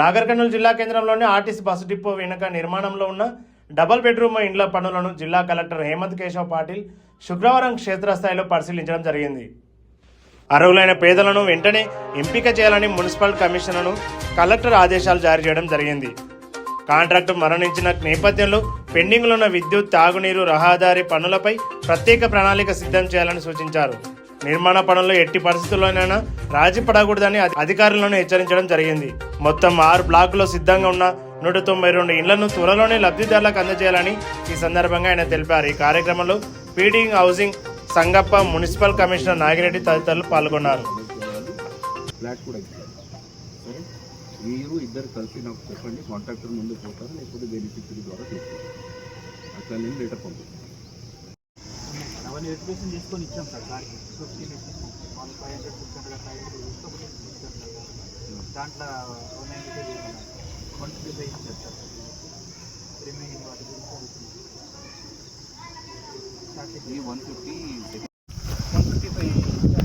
నాగర్ కర్నూలు జిల్లా కేంద్రంలోని RTC bus depot వెనుక నిర్మాణంలో ఉన్న డబుల్ బెడ్రూమ్ ఇండ్ల పనులను జిల్లా కలెక్టర్ హేమంత్ కేశవ్ పాటిల్ శుక్రవారం క్షేత్రస్థాయిలో పరిశీలించడం జరిగింది. అర్హులైన పేదలను వెంటనే ఎంపిక చేయాలని మున్సిపల్ కమిషనర్ను కలెక్టర్ ఆదేశాలు జారీ చేయడం జరిగింది. కాంట్రాక్టు మరణించిన నేపథ్యంలో పెండింగ్లో ఉన్న విద్యుత్, తాగునీరు, రహదారి పనులపై ప్రత్యేక ప్రణాళిక సిద్ధం చేయాలని సూచించారు. నిర్మాణ పనుల్లో ఎట్టి పరిస్థితుల్లోనైనా రాజీ పడకూడదని అధికారులను హెచ్చరించడం జరిగింది. మొత్తం 6 బ్లాకుల్లో సిద్ధంగా ఉన్న 192 ఇళ్లను త్వరలోనే లబ్ధిదారులకు అందజేయాలని ఈ సందర్భంగా ఆయన తెలిపారు. ఈ కార్యక్రమంలో PD housing Sangappa, municipal commissioner Nagireddy తదితరులు పాల్గొన్నారు. మీరు ఇద్దరు కలిసి నాకు చెప్పండి, కాంట్రాక్టర్ ముందు పోతారు లేకపోతే బెనిఫిషరీ ద్వారా తీసుకుంటారు. అట్లా నేను లెటర్ పంపిస్తాను. అవన్నీ వెరిఫికేషన్ చేసుకొని ఇచ్చాం సార్. దానికి 15 వాళ్ళు 500 600 దాంట్లో 195 ఇచ్చారు సార్. రిమైనింగ్ వాటి గురించి 155